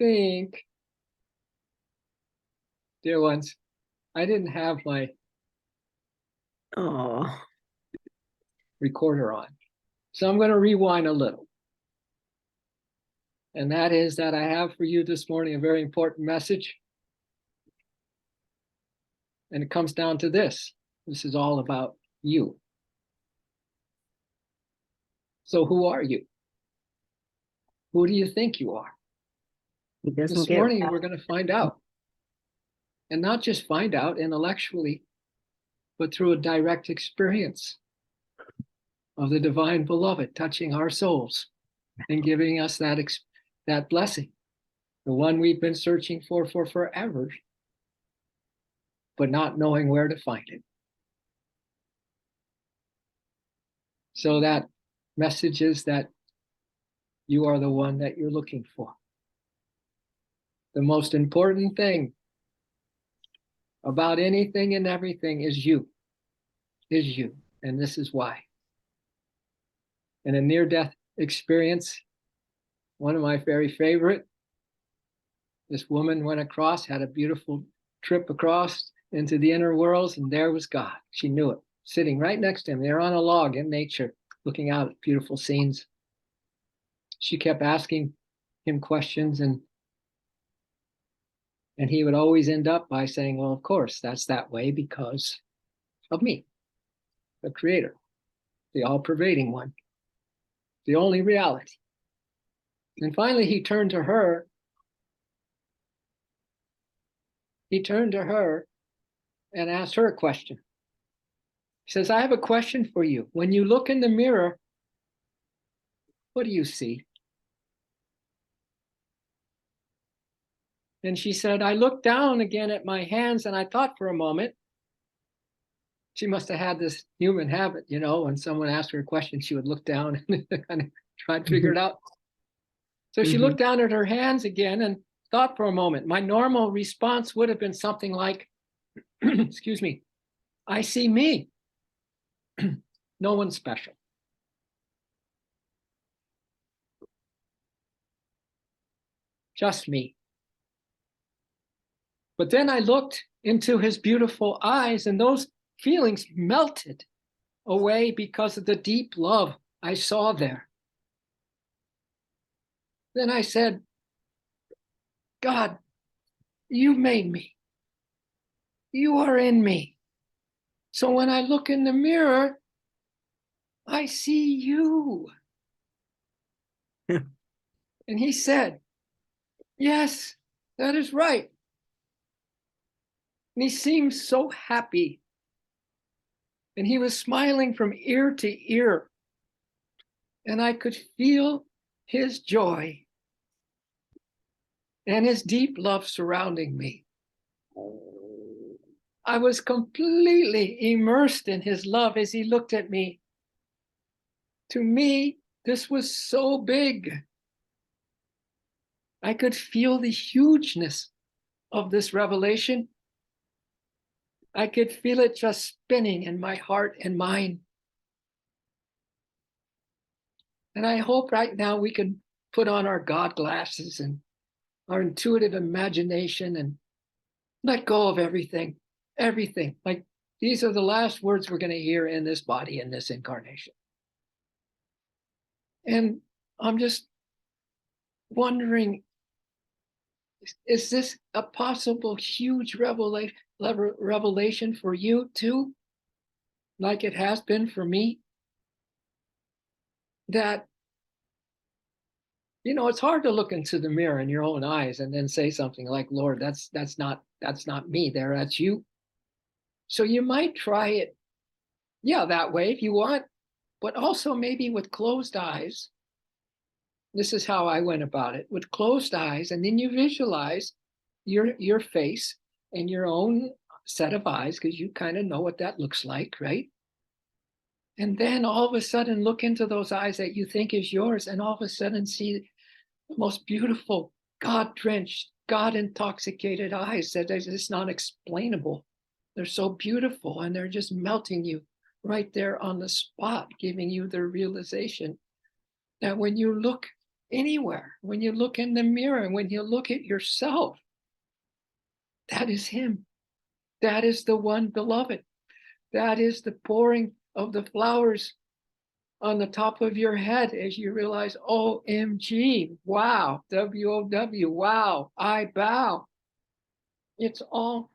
think, dear ones, I didn't have my Oh, recorder on. So I'm going to rewind a little. And that is that I have for you this morning a very important message. And it comes down to this. This is all about you. So who are you? Who do you think you are? he doesn't This get morning, we're going to find out. And not just find out intellectually, but through a direct experience of the divine beloved touching our souls and giving us that blessing, the one we've been searching for forever, but not knowing where to find it. So that message is that you are the one that you're looking for. The most important thing about anything and everything is you. And this is why. In a near-death experience, one of my very favorite, this woman went across, had a beautiful trip across into the inner worlds, and there was God. She knew it, sitting right next to him. They're on a log in nature, looking out at beautiful scenes. She kept asking him questions, and he would always end up by saying, well, of course, that's that way because of me, the creator, the all-pervading one, the only reality. And finally, he turned to her. He turned to her and asked her a question. He says, I have a question for you. When you look in the mirror, what do you see? And she said, I looked down again at my hands and I thought for a moment. She must have had this human habit, when someone asked her a question, she would look down and kind of try to figure it out. So she looked down at her hands again and thought for a moment. My normal response would have been something like, excuse me, I see me. No one's special. Just me. But then I looked into his beautiful eyes and those feelings melted away because of the deep love I saw there. Then I said, God, you made me. You are in me. So when I look in the mirror, I see you. And he said, yes, that is right. And he seemed so happy. And he was smiling from ear to ear. And I could feel his joy and his deep love surrounding me. I was completely immersed in his love as he looked at me. To me, this was so big. I could feel the hugeness of this revelation. I could feel it just spinning in my heart and mind. And I hope right now we can put on our God glasses and our intuitive imagination and let go of everything. Like these are the last words we're going to hear in this body, in this incarnation. And I'm just wondering, is this a possible huge revelation for you too? Like it has been for me? That, it's hard to look into the mirror in your own eyes and then say something like, Lord, that's not me there, that's you. So you might try it, that way if you want, but also maybe with closed eyes. This is how I went about it, with closed eyes, and then you visualize your face and your own set of eyes, because you kind of know what that looks like, right? And then all of a sudden look into those eyes that you think is yours, and all of a sudden see the most beautiful, God-drenched, God-intoxicated eyes that is just not explainable. They're so beautiful, and they're just melting you right there on the spot, giving you the realization that when you look anywhere. When you look in the mirror, when you look at yourself, that is him. That is the one beloved. That is the pouring of the flowers on the top of your head as you realize, OMG, wow, WOW, wow, I bow. It's all,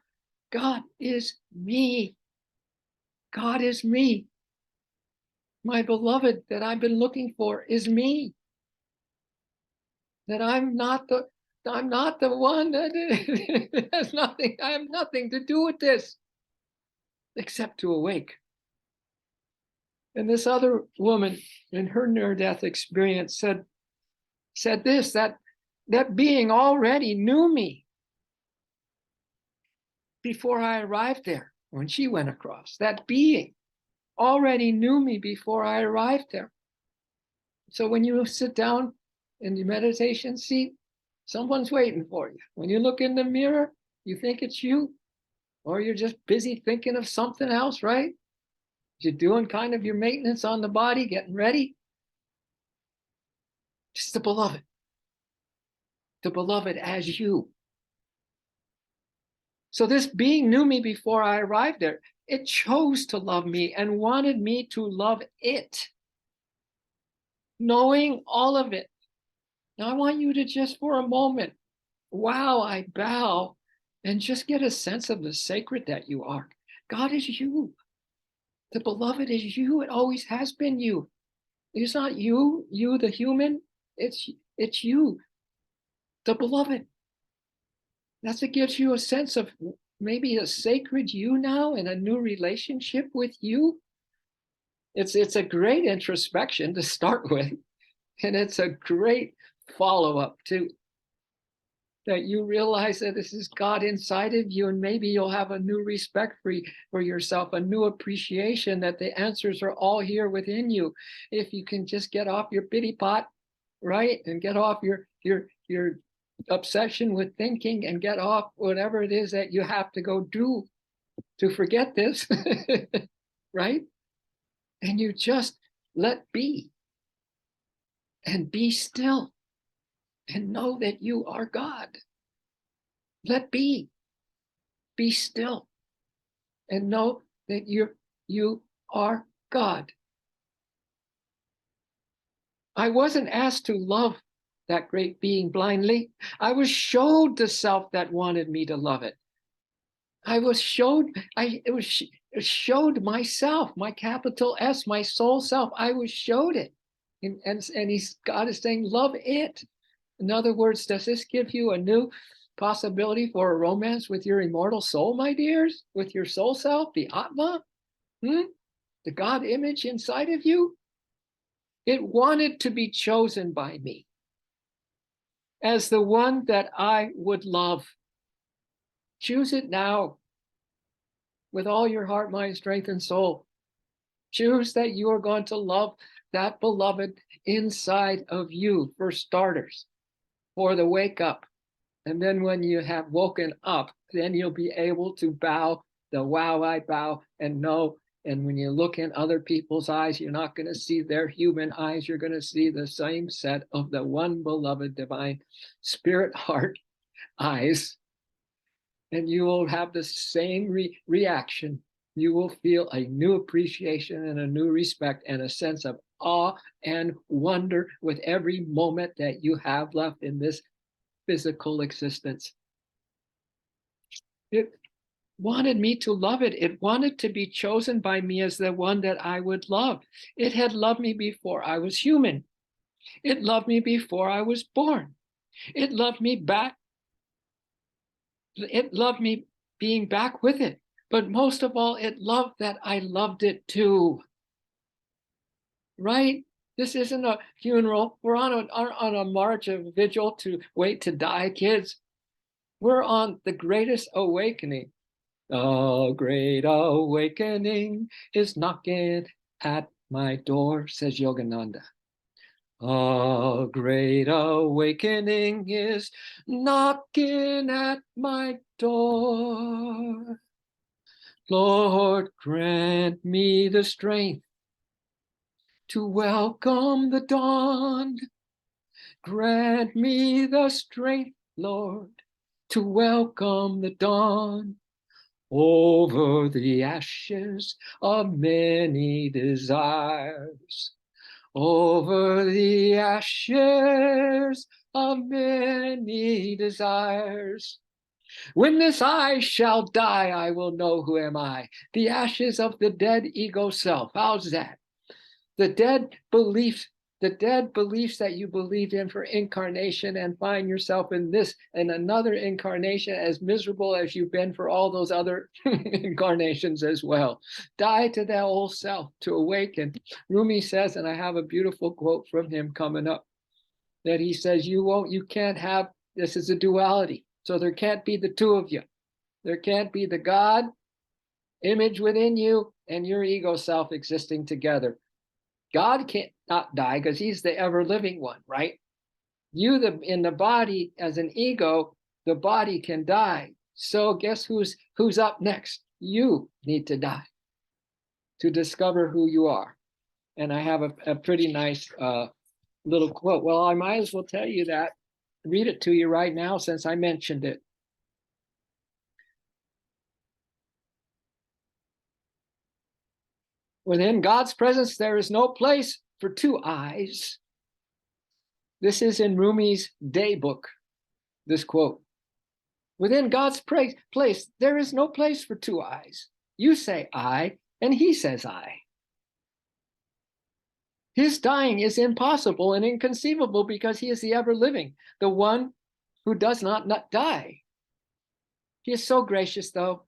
God is me. God is me. My beloved that I've been looking for is me. That I'm not the one that has nothing, I have nothing to do with this except to awake. And this other woman in her near-death experience said this, that being already knew me before I arrived there. When she went across, that being already knew me before I arrived there. So when you sit down in the meditation seat, someone's waiting for you. When you look in the mirror, you think it's you, or you're just busy thinking of something else, right? You're doing kind of your maintenance on the body, getting ready. Just the beloved as you. So this being knew me before I arrived there. It chose to love me and wanted me to love it, knowing all of it. Now I want you to just for a moment, wow, I bow, and just get a sense of the sacred that you are. God is you. The beloved is you. It always has been you. It's not you, the human. It's you, the beloved. That's what gives you a sense of maybe a sacred you now and a new relationship with you. It's a great introspection to start with, and it's a great follow-up too. That you realize that this is God inside of you, and maybe you'll have a new respect for yourself, a new appreciation that the answers are all here within you. If you can just get off your pity pot, right, and get off your obsession with thinking and get off whatever it is that you have to go do to forget this, right? And you just let be and be still and know that you are God. Let be still, and know that you are God. I wasn't asked to love that great being blindly. I was showed the self that wanted me to love it. It was showed myself, my capital S, my soul self. I was showed it. And God is saying, love it. In other words, does this give you a new possibility for a romance with your immortal soul, my dears? With your soul self, the Atma? The God image inside of you? It wanted to be chosen by me as the one that I would love. Choose it now with all your heart, mind, strength, and soul. Choose that you are going to love that beloved inside of you, for starters, for the wake up. And then when you have woken up, then you'll be able to bow the wow, I bow, and know. And when you look in other people's eyes, you're not going to see their human eyes. You're going to see the same set of the one beloved divine spirit heart eyes. And you will have the same reaction. You will feel a new appreciation and a new respect and a sense of awe and wonder with every moment that you have left in this physical existence. It wanted me to love it. It wanted to be chosen by me as the one that I would love. It had loved me before I was human. It loved me before I was born. It loved me back. It loved me being back with it. But most of all, it loved that I loved it too. Right? This isn't a funeral. We're on a march of vigil to wait to die, kids. We're on the greatest awakening. A great awakening is knocking at my door, says Yogananda. A great awakening is knocking at my door. Lord, grant me the strength to welcome the dawn. Grant me the strength, Lord, to welcome the dawn over the ashes of many desires. Over the ashes of many desires. When this I shall die, I will know who am I. The ashes of the dead ego self. How's that? The dead beliefs that you believed in for incarnation, and find yourself in this and another incarnation as miserable as you've been for all those other incarnations as well. Die to that old self to awaken. Rumi says, and I have a beautiful quote from him coming up, that he says, you can't have, this is a duality. So there can't be the two of you. There can't be the God image within you and your ego self existing together. God can't not die because he's the ever-living one, right? You, in the body as an ego, the body can die. So guess who's up next? You need to die to discover who you are. And I have a pretty nice little quote. Well, I might as well tell you that. Read it to you right now since I mentioned it. Within God's presence, there is no place for two eyes. This is in Rumi's day book, this quote. Within God's place, there is no place for two eyes. You say I, and he says I. His dying is impossible and inconceivable because he is the ever-living, the one who does not die. He is so gracious, though,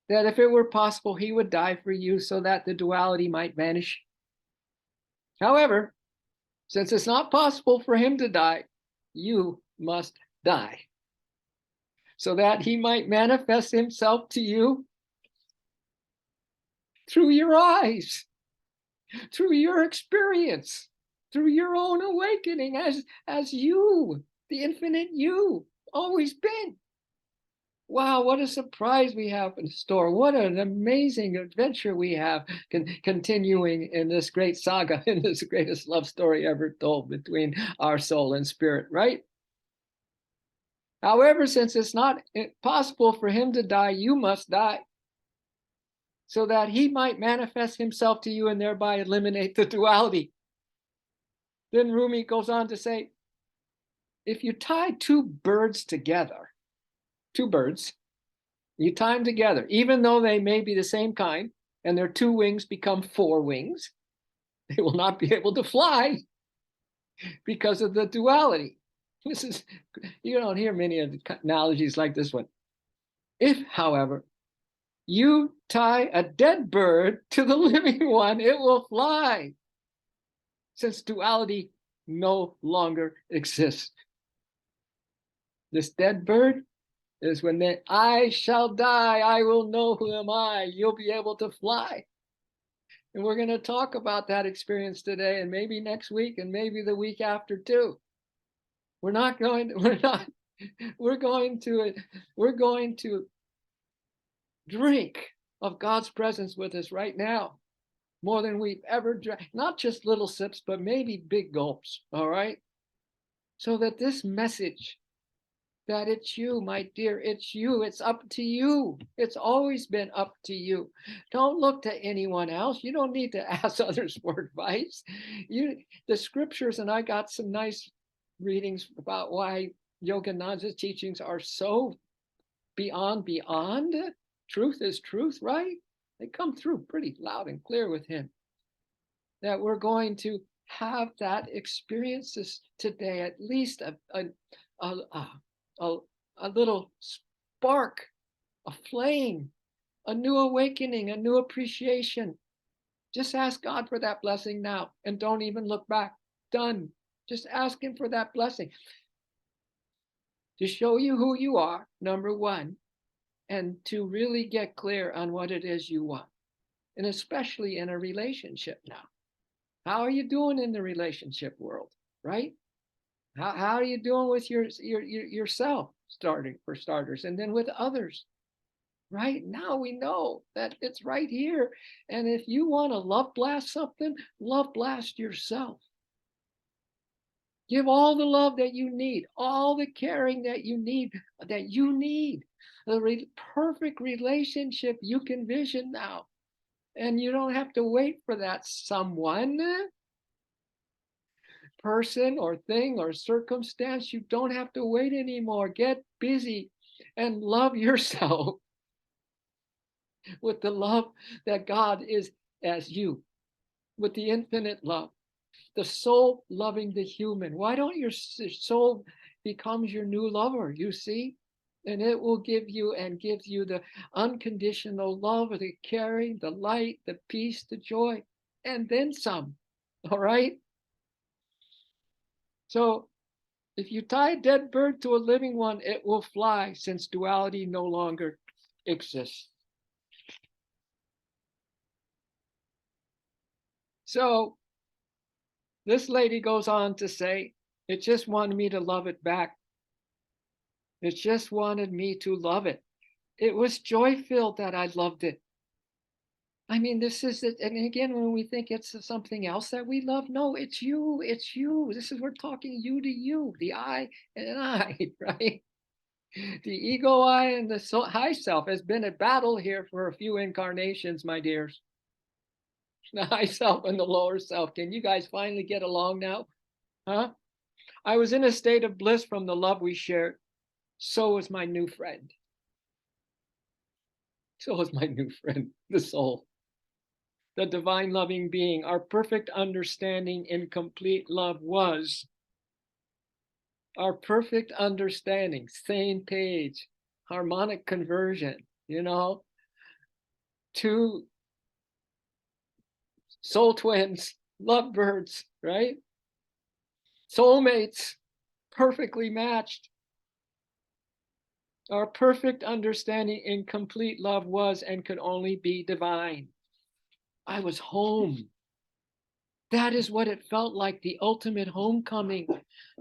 that if it were possible, he would die for you so that the duality might vanish. However, since it's not possible for him to die, you must die so that he might manifest himself to you through your eyes, through your experience, through your own awakening as you, the infinite you, always been. Wow, what a surprise we have in store. What an amazing adventure we have continuing in this great saga, in this greatest love story ever told between our soul and spirit, right? However, since it's not possible for him to die, you must die so that he might manifest himself to you and thereby eliminate the duality. Then Rumi goes on to say, if you tie two birds together, two birds, you tie them together, even though they may be the same kind, and their two wings become four wings, they will not be able to fly because of the duality. This is, you don't hear many of the analogies like this one. If, however, you tie a dead bird to the living one, it will fly, since duality no longer exists. This dead bird is when I shall die, I will know who am I. You'll be able to fly. And we're going to talk about that experience today, and maybe next week, and maybe the week after too. We're going to drink of God's presence with us right now, more than we've ever drank. Not just little sips, but maybe big gulps, all right? So that this message, that it's you, my dear, it's you, it's up to you. It's always been up to you. Don't look to anyone else. You don't need to ask others for advice. The scriptures, and I got some nice readings about why Yogananda's teachings are so beyond. Truth is truth, right? They come through pretty loud and clear with him. That we're going to have that experiences today, at least a little spark, a flame, a new awakening, a new appreciation. Just ask God for that blessing now, and don't even look back. Done. Just ask him for that blessing to show you who you are, number one, and to really get clear on what it is you want, and especially in a relationship now. How are you doing in the relationship world, right? How are you doing with yourself, for starters, and then with others? Right now we know that it's right here. And if you want to love blast something, love blast yourself. Give all the love that you need, all the caring that you need, The perfect relationship you can vision now. And you don't have to wait for that someone, person or thing or circumstance. You don't have to wait anymore. Get busy and love yourself with the love that God is as you, with the infinite love, the soul loving the human. Why don't your soul becomes your new lover, you see? And it will give you and gives you the unconditional love, the caring, the light, the peace, the joy, and then some. All right? So if you tie a dead bird to a living one, it will fly, since duality no longer exists. So this lady goes on to say, it just wanted me to love it back. It just wanted me to love it. It was joy-filled that I loved it. I mean, this is it. And again, when we think it's something else that we love, no, it's you. It's you. This is, we're talking you to you, the I and I, right? The ego I and the high self has been at battle here for a few incarnations, my dears. The high self and the lower self. Can you guys finally get along now? Huh? I was in a state of bliss from the love we shared. So was my new friend. So was my new friend, the soul, the divine loving being. Our perfect understanding in complete love was our perfect understanding, same page, harmonic conversion, two soul twins, lovebirds, right? Soulmates, perfectly matched. Our perfect understanding in complete love was and could only be divine. I was home. That is what it felt like, the ultimate homecoming.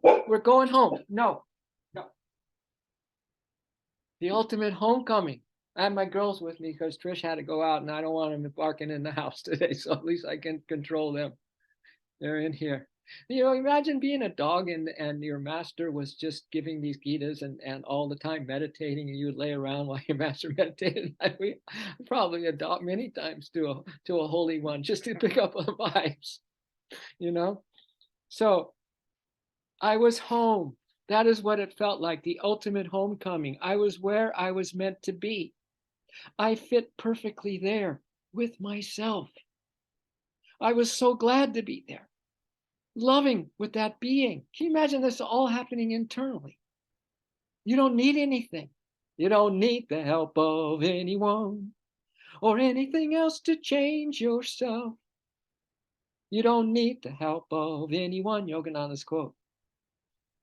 We're going home. No. The ultimate homecoming. I have my girls with me because Trish had to go out and I don't want them barking in the house today. So at least I can control them. They're in here. Imagine being a dog and your master was just giving these gitas and all the time meditating, and you would lay around while your master meditated. We probably a dog many times to a holy one just to pick up on vibes, So I was home. That is what it felt like, the ultimate homecoming. I was where I was meant to be. I fit perfectly there with myself. I was so glad to be there, loving with that being. Can you imagine this all happening internally? You don't need anything. You don't need the help of anyone or anything else to change yourself. You don't need the help of anyone, Yogananda's quote,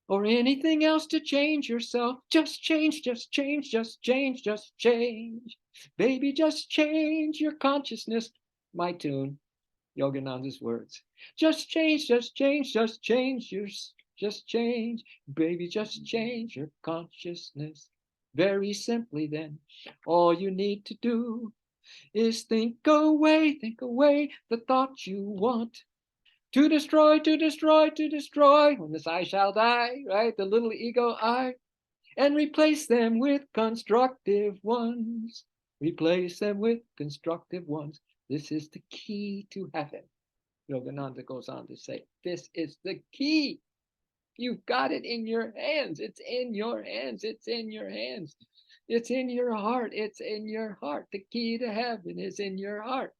or anything else to change yourself. Just change, just change, just change, just change. Baby, just change your consciousness. My tune, Yogananda's words. Just change, just change, just change just change. Baby, just change your consciousness. Very simply then, all you need to do is think away the thought you want. To destroy, to destroy, to destroy, when this I shall die, right? The little ego I, and replace them with constructive ones. Replace them with constructive ones. This is the key to heaven. Yogananda goes on to say, this is the key. You've got it in your hands. It's in your hands. It's in your hands. It's in your heart. It's in your heart. The key to heaven is in your heart.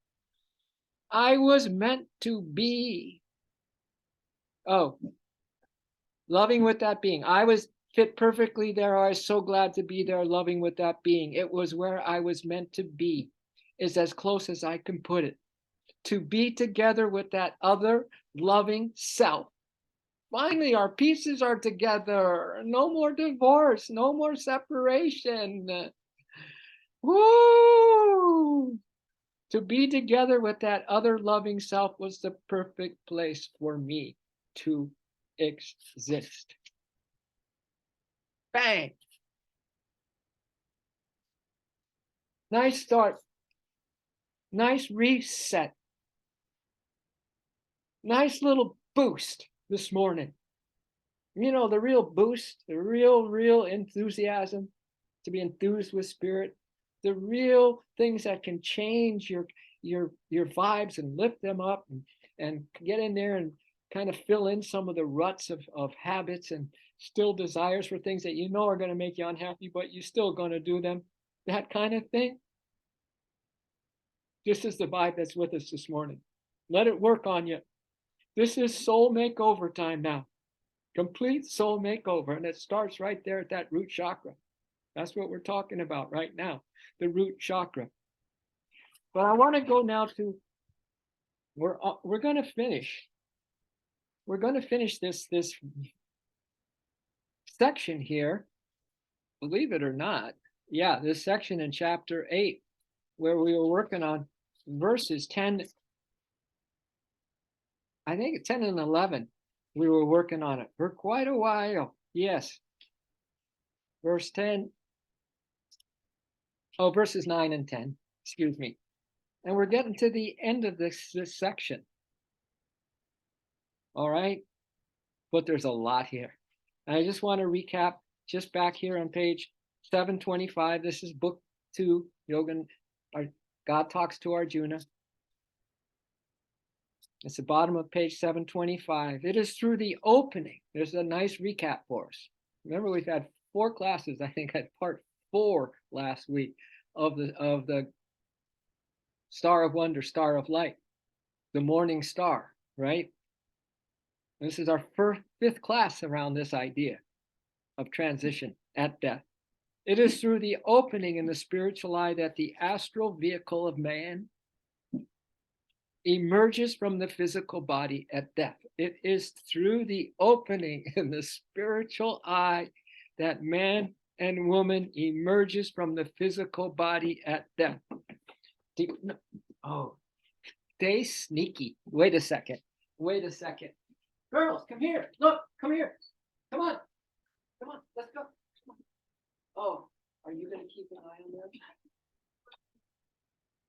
I was meant to be. Oh, loving with that being. I was fit perfectly there. I was so glad to be there, loving with that being. It was where I was meant to be, is as close as I can put it. To be together with that other loving self. Finally, our pieces are together. No more divorce, no more separation. Woo! To be together with that other loving self was the perfect place for me to exist. Bang! Nice start. Nice reset. Nice little boost this morning. You know, the real boost, the real enthusiasm, to be enthused with spirit, the real things that can change your vibes and lift them up and get in there and kind of fill in some of the ruts of habits and still desires for things that you know are going to make you unhappy, but you're still going to do them. That kind of thing. This is the vibe that's with us this morning. Let it work on you. This is soul makeover time now. Complete soul makeover. And it starts right there at that root chakra. That's what we're talking about right now, the root chakra. But I want to go now to, we're going to finish. We're going to finish this section here, believe it or not. Yeah, this section in chapter 8, where we were working on verses 10, I think 10 and 11. We were working on it for quite a while. Yes. Verse 10. Oh, verses 9 and 10. Excuse me. And we're getting to the end of this section. All right. But there's a lot here. And I just want to recap just back here on page 725. This is book 2, Yoga, God Talks to Arjuna. It's the bottom of page 725. It is through the opening. There's a nice recap for us. Remember, we've had 4 classes. I think I had part 4 last week of the Star of Wonder, Star of Light, the morning star, right? This is our 5th class around this idea of transition at death. It is through the opening in the spiritual eye that the astral vehicle of man emerges from the physical body at death. It is through the opening in the spiritual eye that man and woman emerges from the physical body at death. Oh, they sneaky. Wait a second. Wait a second. Girls, come here. Look, come here. Come on. Come on. Let's go. Come on. Oh, are you going to keep an eye on them?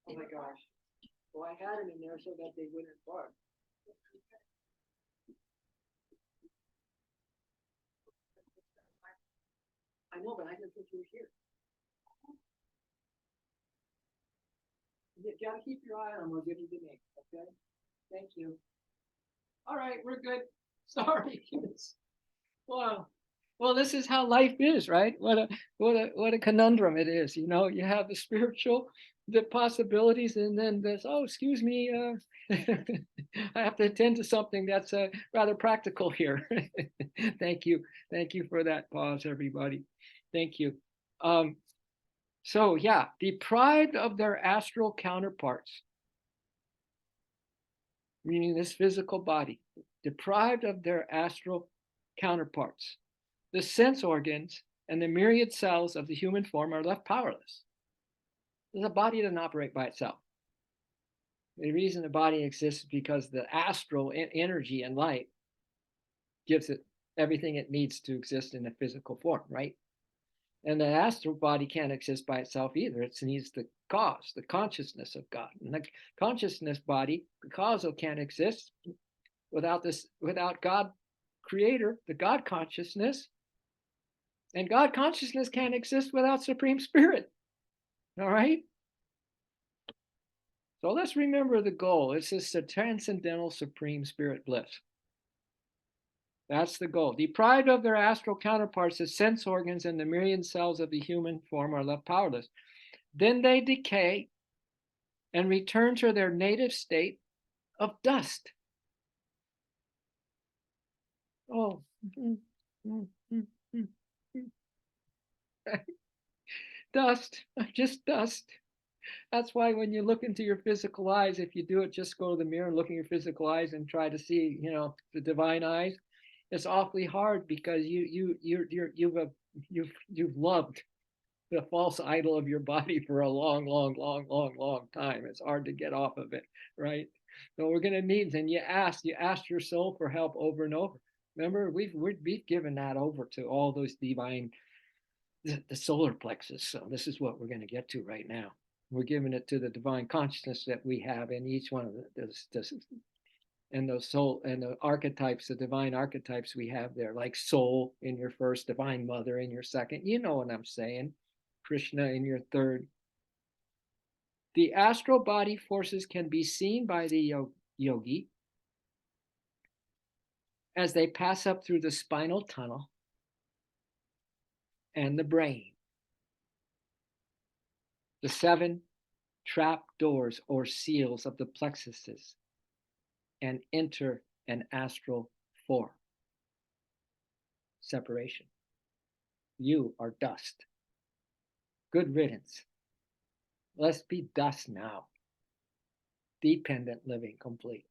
Oh my gosh. Well, I had them in there so that they wouldn't bark. I know, but I didn't think you were here. You gotta keep your eye on them. We'll give you the name. Okay. Thank you. All right, we're good. Sorry, kids. Wow. Well, this is how life is, right? What a conundrum it is. You know, you have the spiritual, the possibilities, and then this. Oh, excuse me. I have to attend to something that's rather practical here. Thank you for that pause, everybody. Thank you. So yeah, deprived of their astral counterparts, meaning this physical body, deprived of their astral counterparts, the sense organs and the myriad cells of the human form are left powerless. The body doesn't operate by itself. The reason the body exists is because the astral energy and light gives it everything it needs to exist in a physical form, right? And the astral body can't exist by itself either. It needs the cause, the consciousness of God. And the consciousness body, the causal, can't exist without God creator, the God consciousness. And God consciousness can't exist without Supreme Spirit. All right? So let's remember the goal. It's just a transcendental Supreme Spirit bliss. That's the goal. Deprived of their astral counterparts, the sense organs and the myriad cells of the human form are left powerless. Then they decay and return to their native state of dust. Oh, dust, just dust. That's why when you look into your physical eyes, if you do it, just go to the mirror and look in your physical eyes and try to see, you know, the divine eyes. It's awfully hard because you've loved the false idol of your body for a long time. It's hard to get off of it, right? So we're going to need, and you asked your soul for help over and over. Remember, we've given that over to all those divine, the solar plexus. So this is what we're going to get to right now. We're giving it to the divine consciousness that we have in each one of and the soul and the archetypes, the divine archetypes we have there, like soul in your first, divine mother in your second. You know what I'm saying? Krishna in your third. The astral body forces can be seen by the yogi as they pass up through the spinal tunnel and the brain. The 7 trap doors or seals of the plexuses, and enter an astral form. Separation. You are dust. Good riddance. Let's be dust now. Dependent living complete.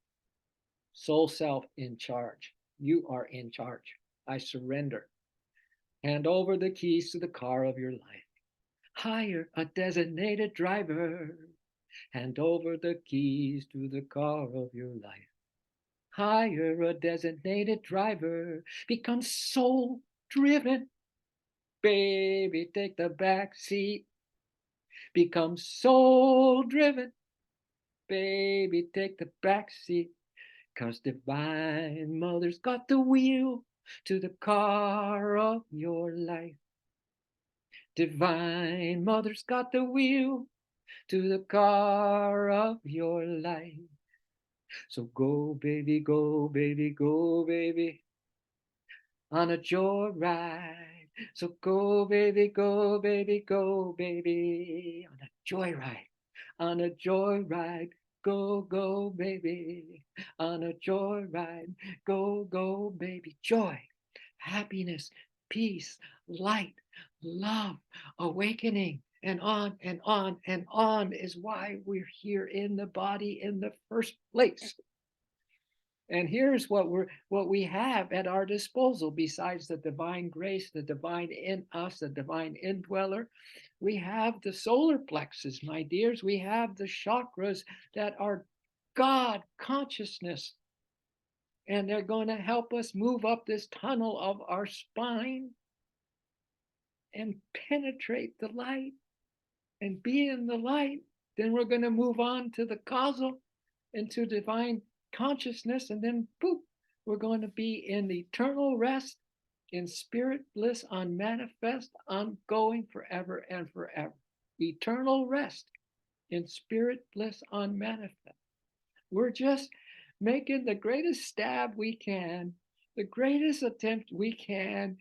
Soul self in charge. You are in charge. I surrender. Hand over the keys to the car of your life. Hire a designated driver. Hand over the keys to the car of your life. Hire a designated driver. Become soul driven. Baby, take the back seat. Become soul driven. Baby, take the back seat. 'Cause divine mother's got the wheel to the car of your life. Divine mother's got the wheel to the car of your life. So go, baby, go, baby, go, baby, on a joyride. So go, baby, go, baby, go, baby, on a joyride, on a joyride. Go, go, baby, on a joyride. Go, go, baby. Joy, happiness, peace, light, love, awakening, and on and on and on is why we're here in the body in the first place. And here's what we have at our disposal besides the divine grace, the divine in us, the divine indweller. We have the solar plexus, my dears. We have the chakras that are God consciousness. And they're going to help us move up this tunnel of our spine and penetrate the light and be in the light. Then we're going to move on to the causal, into divine consciousness, and then boop, we're going to be in eternal rest, in spirit bliss, unmanifest, ongoing forever and forever. Eternal rest in spirit bliss, unmanifest. We're just making the greatest stab we can, the greatest attempt we can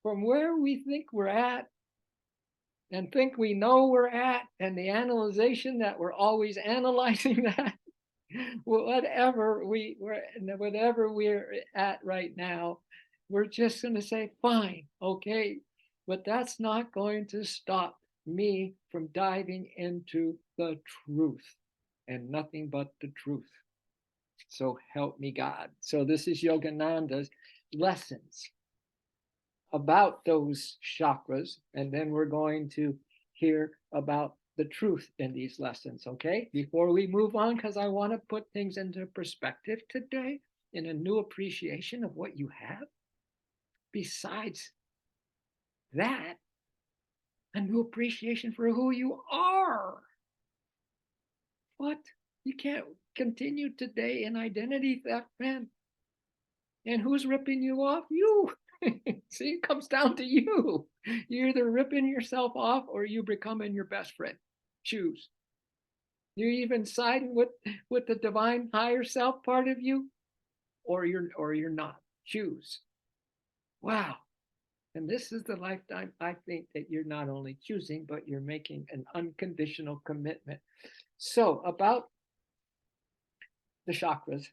from where we think we're at and think we know we're at, and the analyzation that we're always analyzing that. Whatever we're at right now, we're just going to say, fine, okay, but that's not going to stop me from diving into the truth and nothing but the truth. So help me God. So this is Yogananda's lessons about those chakras, and then we're going to hear about the truth in these lessons, okay? Before we move on, because I want to put things into perspective today in a new appreciation of what you have. Besides that, a new appreciation for who you are. What? You can't continue today in identity theft, man. And who's ripping you off? You. See, it comes down to you. You're either ripping yourself off or you becoming your best friend. Choose. You're even siding with the divine higher self part of you, or you're not. Choose. Wow. And this is the lifetime I think that you're not only choosing, but you're making an unconditional commitment. So about the chakras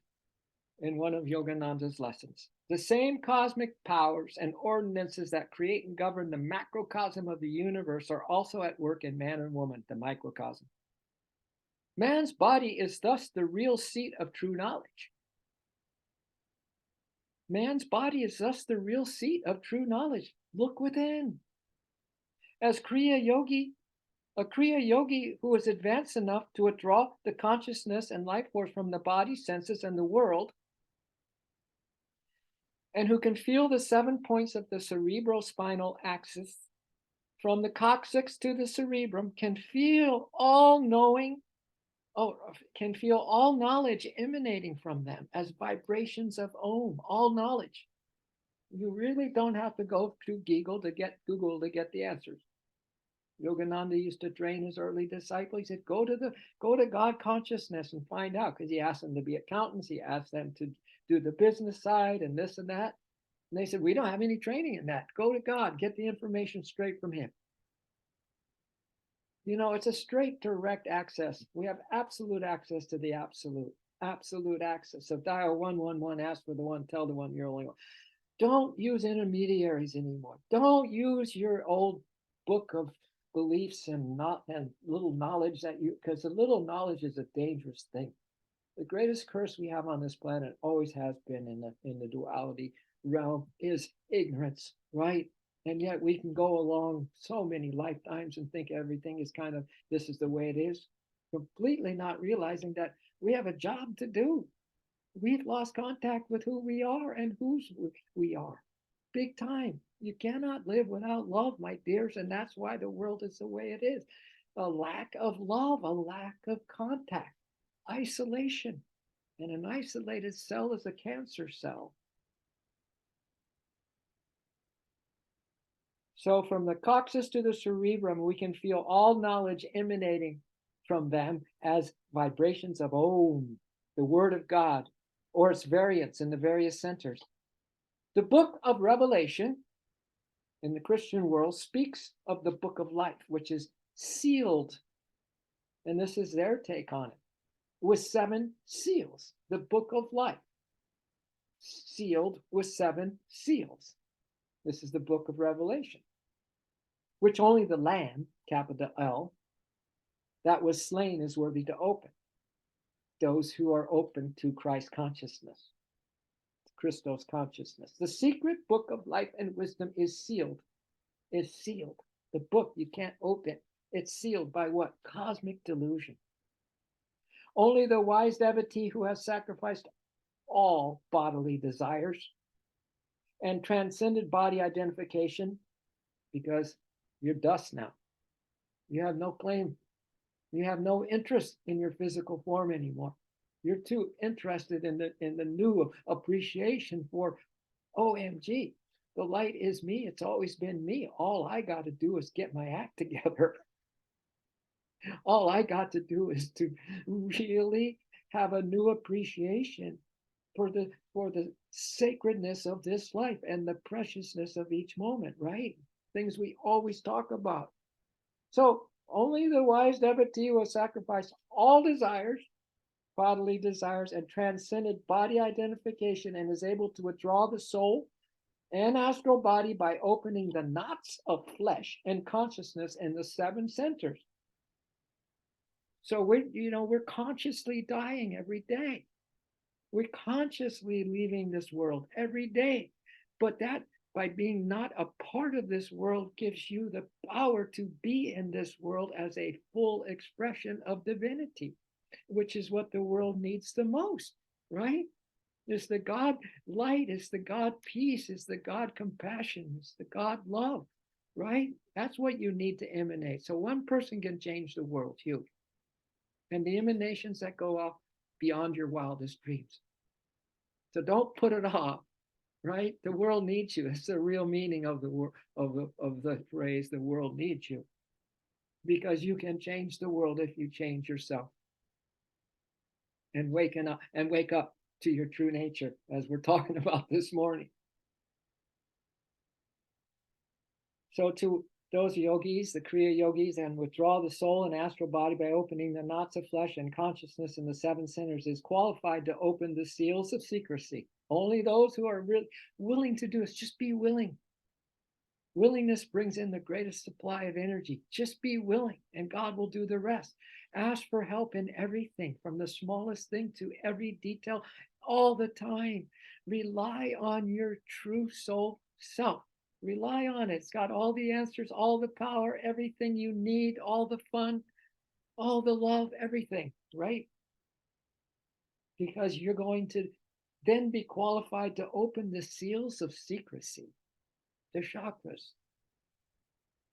in one of Yogananda's lessons. The same cosmic powers and ordinances that create and govern the macrocosm of the universe are also at work in man and woman, the microcosm. Man's body is thus the real seat of true knowledge. Man's body is thus the real seat of true knowledge. Look within. As a Kriya Yogi who is advanced enough to withdraw the consciousness and life force from the body, senses, and the world, and who can feel the 7 points of the cerebrospinal axis from the coccyx to the cerebrum, can feel all knowing can feel all knowledge emanating from them as vibrations of Om, all knowledge. You really don't have to go to Google to get the answers. Yogananda used to train his early disciples. He said, go to God consciousness and find out, because he asked them to be accountants. He asked them to do the business side and this and that. And they said, we don't have any training in that. Go to God, get the information straight from him. It's a straight, direct access. We have absolute access to the absolute, absolute access. So dial 111, ask for the one, tell the one you're only one. Don't use intermediaries anymore. Don't use your old book of beliefs and little knowledge because the little knowledge is a dangerous thing. The greatest curse we have on this planet, always has been in the duality realm, is ignorance, right? And yet we can go along so many lifetimes and think everything is this is the way it is, completely not realizing that we have a job to do. We've lost contact with who we are and whose we are. Big time. You cannot live without love, my dears, and that's why the world is the way it is. A lack of love, a lack of contact, isolation. And an isolated cell is a cancer cell. So from the coccyx to the cerebrum, we can feel all knowledge emanating from them as vibrations of Om, the word of God, or its variants in the various centers. The book of Revelation in the Christian world speaks of the book of life, which is sealed. And this is their take on it, with 7 seals. The book of life, sealed with 7 seals. This is the book of Revelation, which only the Lamb, capital L, that was slain is worthy to open. Those who are open to Christ consciousness, Christos consciousness. The secret book of life and wisdom is sealed. It's sealed. The book you can't open. It's sealed by what? Cosmic delusion. Only the wise devotee who has sacrificed all bodily desires and transcended body identification, because you're dust now. You have no claim. You have no interest in your physical form anymore. You're too interested in the new appreciation for OMG. The light is me. It's always been me. All I got to do is get my act together. All I got to do is to really have a new appreciation for the sacredness of this life and the preciousness of each moment, right? Things we always talk about. So only the wise devotee who has sacrificed all desires, bodily desires, and transcended body identification and is able to withdraw the soul and astral body by opening the knots of flesh and consciousness in the 7 centers. So we're consciously dying every day. We're consciously leaving this world every day. But that, by being not a part of this world, gives you the power to be in this world as a full expression of divinity, which is what the world needs the most, right? It's the God light, it's the God peace, it's the God compassion, it's the God love, right? That's what you need to emanate. So one person can change the world, huge. And the emanations that go off beyond your wildest dreams. So don't put it off, right? The world needs you. It's the real meaning of the phrase, the world needs you. Because you can change the world if you change yourself. And wake up to your true nature, as we're talking about this morning. So to those yogis, the Kriya yogis, and withdraw the soul and astral body by opening the knots of flesh and consciousness in the 7 centers is qualified to open the seals of secrecy. Only those who are really willing to do it. Just be willing. Willingness brings in the greatest supply of energy. Just be willing, and God will do the rest. Ask for help in everything, from the smallest thing to every detail, all the time. Rely on your true soul self. Rely on it. It's got all the answers, all the power, everything you need, all the fun, all the love, everything, right? Because you're going to then be qualified to open the seals of secrecy, the chakras,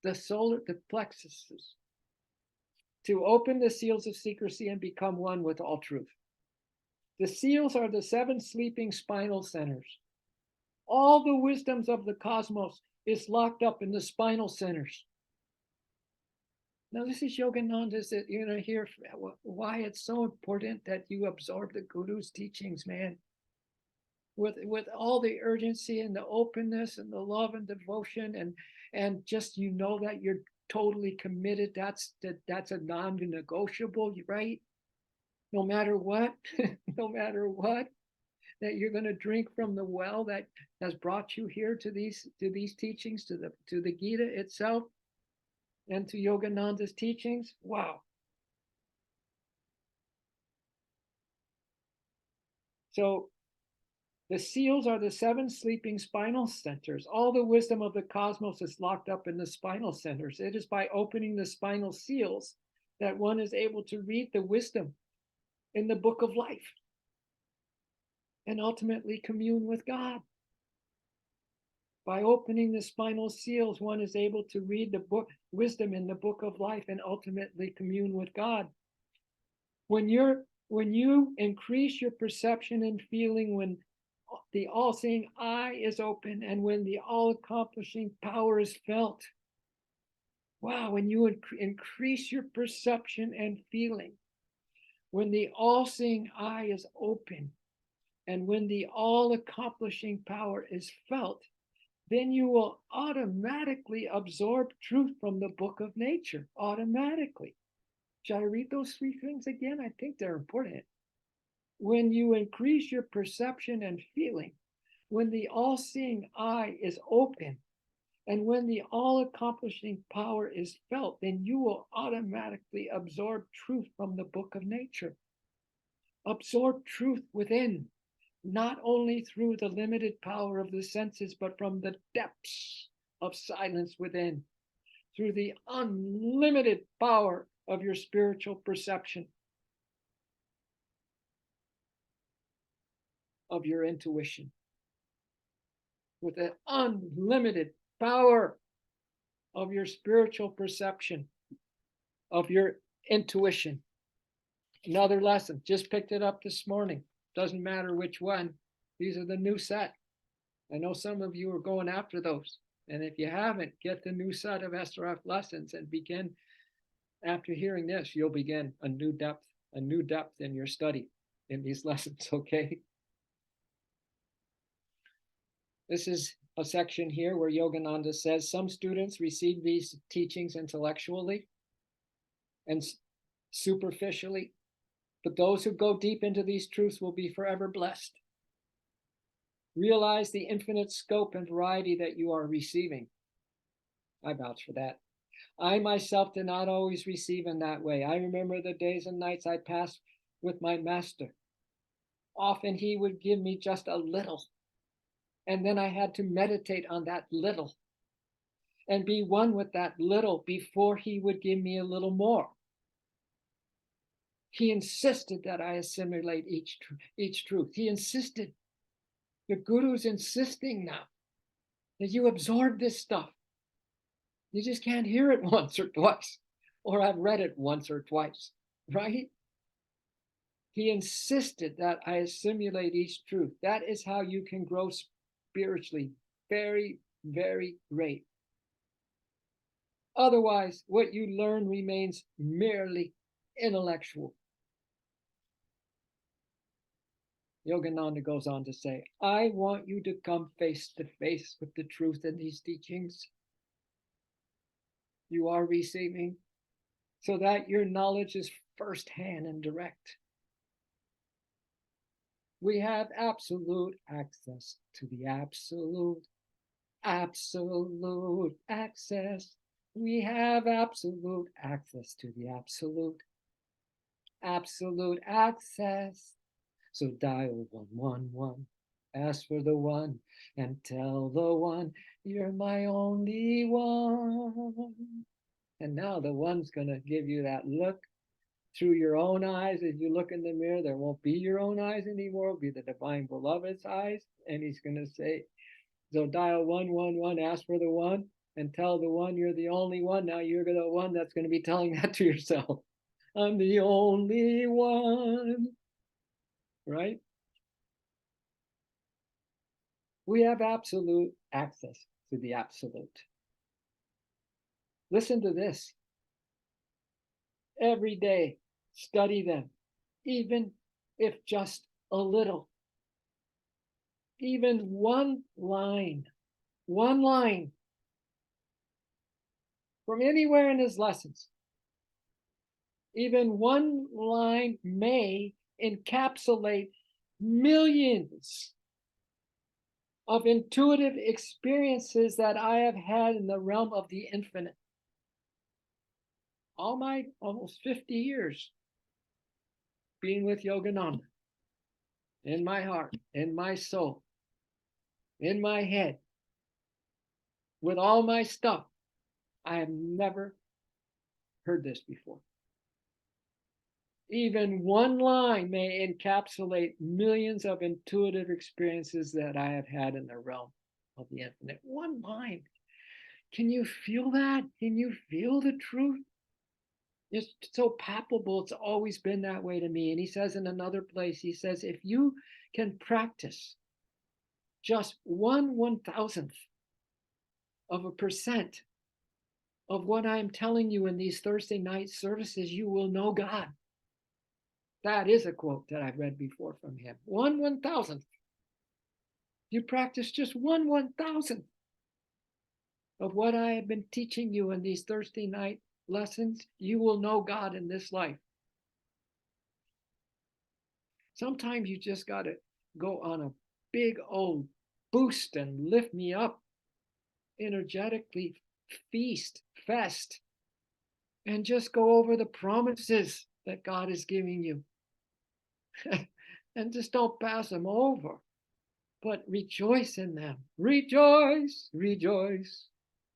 the solar, the plexuses, to open the seals of secrecy and become one with all truth. The seals are the 7 sleeping spinal centers. All the wisdoms of the cosmos is locked up in the spinal centers. Now, this is Yogananda's that you're going to hear why it's so important that you absorb the Guru's teachings, man. With all the urgency and the openness and the love and devotion, and just that you're totally committed. That's a non-negotiable, right? No matter what, no matter what, that you're going to drink from the well that has brought you here to these teachings, to the Gita itself, and to Yogananda's teachings. Wow. So the seals are the 7 sleeping spinal centers. All the wisdom of the cosmos is locked up in the spinal centers. It is by opening the spinal seals that one is able to read the wisdom in the book of life and ultimately commune with God. By opening the spinal seals, one is able to read the book wisdom in the book of life and ultimately commune with God. When you increase your perception and feeling, when the all-seeing eye is open, and when the all-accomplishing power is felt. Wow, when you increase your perception and feeling, when the all-seeing eye is open, and when the all-accomplishing power is felt, then you will automatically absorb truth from the book of nature, automatically. Shall I read those 3 things again? I think they're important. When you increase your perception and feeling, when the all-seeing eye is open, and when the all-accomplishing power is felt, then you will automatically absorb truth from the book of nature. Absorb truth within, not only through the limited power of the senses, but from the depths of silence within, through the unlimited power of your spiritual perception, of your intuition, with the unlimited power of your spiritual perception, of your intuition. Another lesson, just picked it up this morning. Doesn't matter which one. These are the new set. I know some of you are going after those. And if you haven't, get the new set of SRF lessons and begin. After hearing this, you'll begin a new depth in your study in these lessons, okay? This is a section here where Yogananda says some students receive these teachings intellectually and superficially, but those who go deep into these truths will be forever blessed. Realize the infinite scope and variety that you are receiving. I vouch for that. I myself did not always receive in that way. I remember the days and nights I passed with my master. Often he would give me just a little, and then I had to meditate on that little and be one with that little before he would give me a little more. He insisted that I assimilate each truth. He insisted. The Guru's insisting now that you absorb this stuff. You just can't hear it once or twice, or I've read it once or twice, right? He insisted that I assimilate each truth. That is how you can grow spiritually very, very great. Otherwise, what you learn remains merely intellectual. Yogananda goes on to say, I want you to come face to face with the truth in these teachings you are receiving, so that your knowledge is firsthand and direct. We have absolute access to the absolute access. We have absolute access to the absolute access. So dial 111, ask for the one, and tell the one, you're my only one. And now the one's going to give you that look through your own eyes. As you look in the mirror, there won't be your own eyes anymore. It'll be the divine beloved's eyes. And he's going to say, so dial 111, ask for the one, and tell the one you're the only one. Now you're the one that's going to be telling that to yourself. I'm the only one, right? We have absolute access to the absolute. Listen to this. Every day, study them, even if just a little. Even one line from anywhere in his lessons, even one line may encapsulate millions of intuitive experiences that I have had in the realm of the infinite. All my almost 50 years being with Yogananda, in my heart, in my soul, in my head, with all my stuff, I have never heard this before. Even one line may encapsulate millions of intuitive experiences that I have had in the realm of the infinite. One line. Can you feel that? Can you feel the truth? It's so palpable. It's always been that way to me. And he says in another place, he says, if you can practice just 1/1000th of a percent of what I'm telling you in these Thursday night services, you will know God. That is a quote that I've read before from him. 1/1000th. You practice just 1/1000th of what I have been teaching you in these Thursday night lessons, you will know God in this life. Sometimes you just got to go on a big old boost and lift me up, energetically fest, and just go over the promises that God is giving you. And just don't pass them over, but rejoice in them. Rejoice, rejoice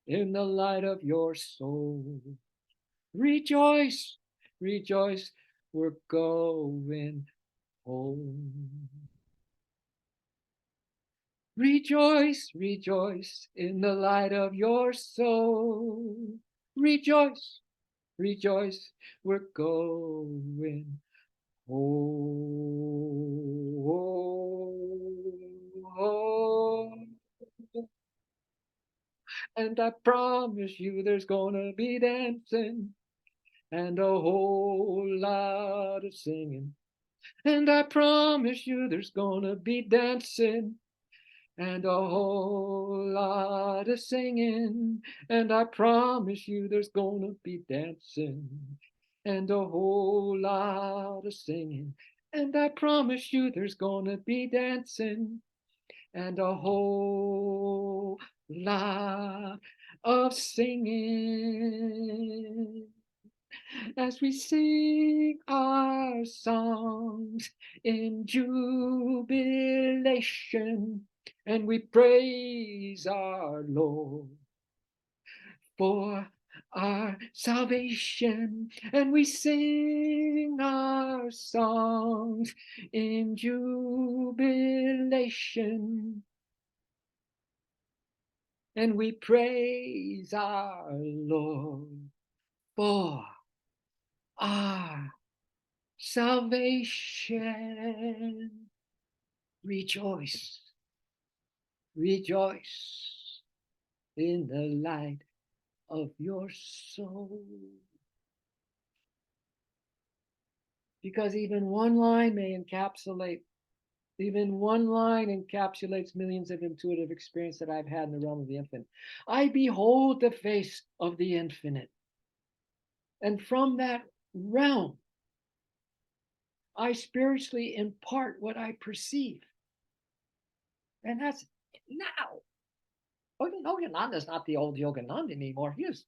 in the light of your soul. Rejoice, rejoice, we're going home. Rejoice, rejoice in the light of your soul. Rejoice, rejoice, we're going home. And I promise you there's gonna be dancing and a whole lot of singing. And I promise you there's gonna be dancing and a whole lot of singing. And I promise you there's gonna be dancing and a whole lot of singing. And I promise you there's gonna be dancing and a whole lot of singing as we sing our songs in jubilation and we praise our Lord for our salvation, and we sing our songs in jubilation and we praise our Lord for our salvation. Rejoice, rejoice in the light of your soul. Because even one line encapsulates millions of intuitive experience that I've had in the realm of the infinite. I behold the face of the infinite. And from that realm, I spiritually impart what I perceive. And that's now. Yogananda is not the old Yogananda anymore. He is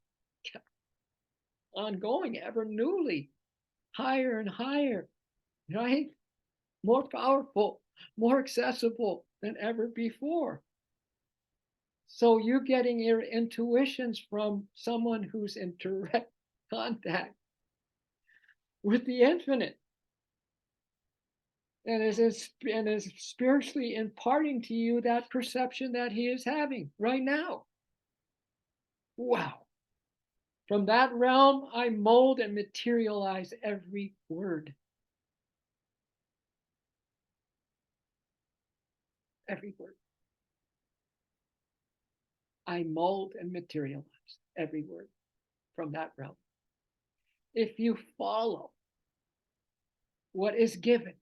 ongoing, ever newly, higher and higher, right? More powerful, more accessible than ever before. So you're getting your intuitions from someone who's in direct contact with the infinite and is spiritually imparting to you that perception that he is having right now. Wow. From that realm, I mold and materialize every word. Every word. I mold and materialize every word from that realm. If you follow what is given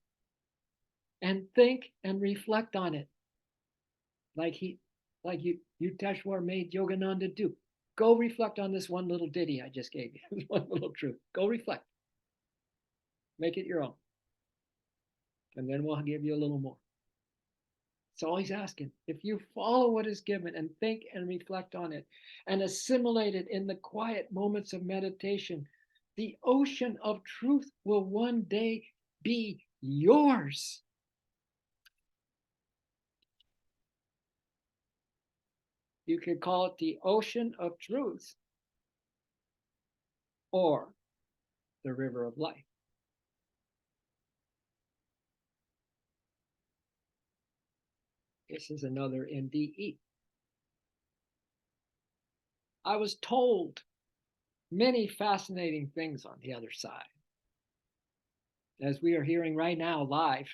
and think and reflect on it, like Yukteswar made Yogananda do. Go reflect on this one little ditty I just gave you, this one little truth. Go reflect. Make it your own. And then we'll give you a little more. It's always asking. If you follow what is given and think and reflect on it and assimilate it in the quiet moments of meditation, the ocean of truth will one day be yours. You could call it the ocean of truth or the river of life. This is another NDE. I was told many fascinating things on the other side, as we are hearing right now live,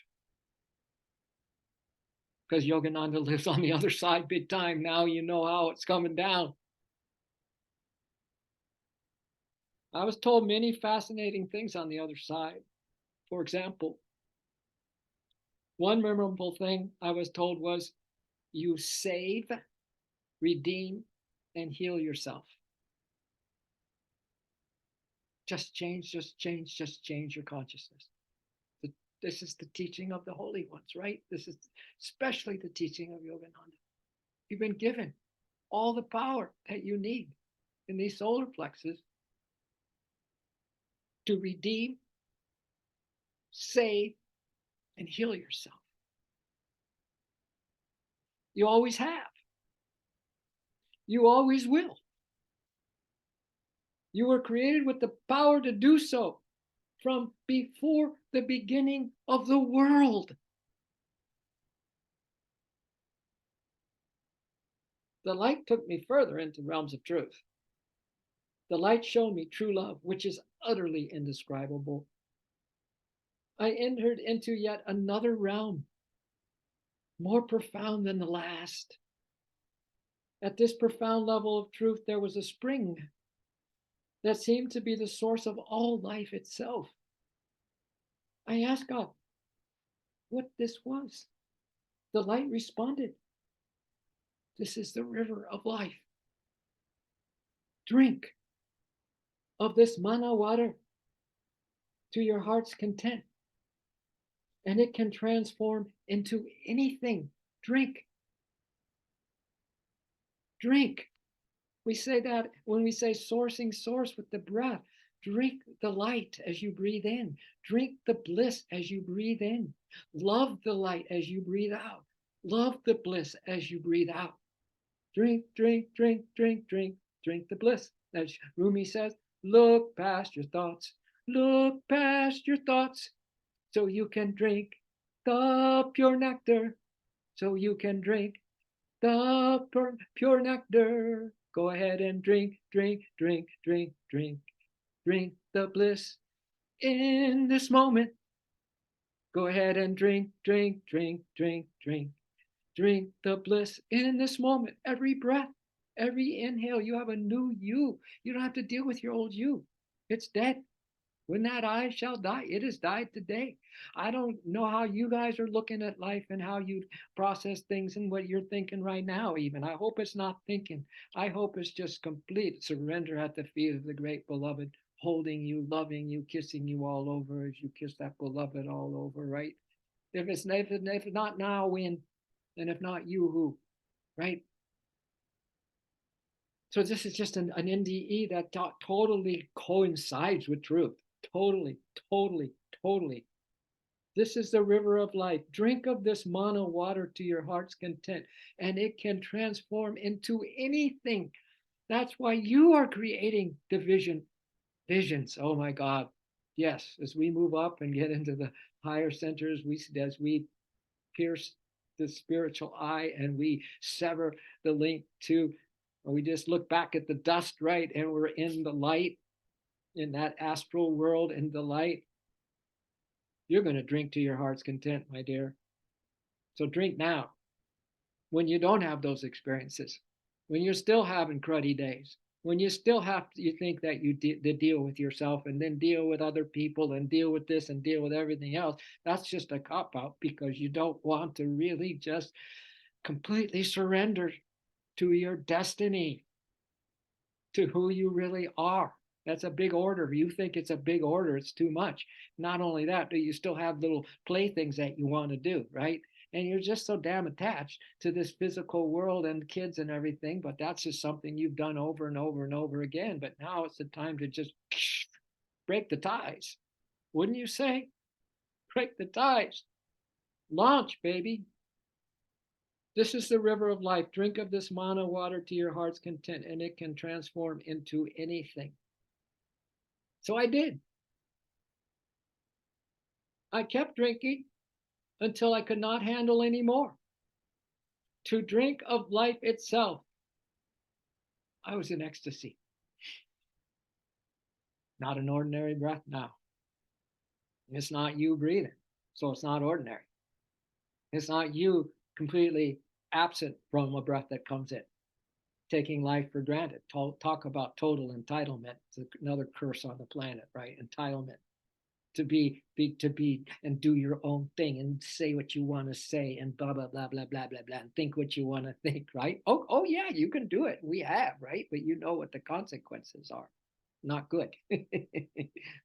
because Yogananda lives on the other side big time. Now you know how it's coming down. I was told many fascinating things on the other side. For example, one memorable thing I was told was, you save, redeem, and heal yourself. Just change your consciousness. This is the teaching of the holy ones, right? This is especially the teaching of Yogananda. You've been given all the power that you need in these solar plexus to redeem, save, and heal yourself. You always have. You always will. You were created with the power to do so from before the beginning of the world. The light took me further into realms of truth. The light showed me true love, which is utterly indescribable. I entered into yet another realm, more profound than the last. At this profound level of truth, there was a spring that seemed to be the source of all life itself. I asked God what this was. The light responded, this is the river of life. Drink of this mana water to your heart's content, and it can transform into anything. Drink. Drink. We say that when we say sourcing source with the breath. Drink the light as you breathe in. Drink the bliss as you breathe in. Love the light as you breathe out. Love the bliss as you breathe out. Drink, drink, drink, drink, drink, drink the bliss. As Rumi says, look past your thoughts. Look past your thoughts so you can drink the pure nectar. So you can drink the pure nectar. Go ahead and drink, drink, drink, drink, drink, drink the bliss in this moment. Go ahead and drink, drink, drink, drink, drink, drink the bliss in this moment. Every breath, every inhale, you have a new you. You don't have to deal with your old you. It's dead. When that I shall die, it has died today. I don't know how you guys are looking at life and how you process things and what you're thinking right now, even. I hope it's not thinking. I hope it's just complete surrender at the feet of the great beloved, holding you, loving you, kissing you all over as you kiss that beloved all over, right? If not now, when? And if not you, who? Right? So this is just an NDE that totally coincides with truth. Totally, totally, totally. This is the river of life. Drink of this mana water to your heart's content, and it can transform into anything. That's why you are creating visions. Oh my God. Yes, as we move up and get into the higher centers, as we pierce the spiritual eye and we sever the link to Or we just look back at the dust, right? And we're in the light, in that astral world, in the light. You're going to drink to your heart's content, my dear. So drink now when you don't have those experiences, when you're still having cruddy days, when you still have to, you think that you deal with yourself and then deal with other people and deal with this and deal with everything else. That's just a cop out because you don't want to really just completely surrender to your destiny, to who you really are. That's a big order. You think it's a big order, it's too much. Not only that, but you still have little playthings that you want to do, right? And you're just so damn attached to this physical world and kids and everything, but that's just something you've done over and over and over again. But now it's the time to just break the ties. Wouldn't you say? Break the ties. Launch, baby. This is the river of life. Drink of this mana water to your heart's content, and it can transform into anything. So I did. I kept drinking until I could not handle any more. To drink of life itself, I was in ecstasy. Not an ordinary breath now. It's not you breathing, so it's not ordinary. It's not you completely absent from a breath that comes in, taking life for granted. Talk about total entitlement. It's another curse on the planet, right? Entitlement. To be and do your own thing and say what you want to say and blah blah blah blah blah blah blah and think what you want to think, right? Oh yeah, you can do it. We have, right? But you know what the consequences are. Not good.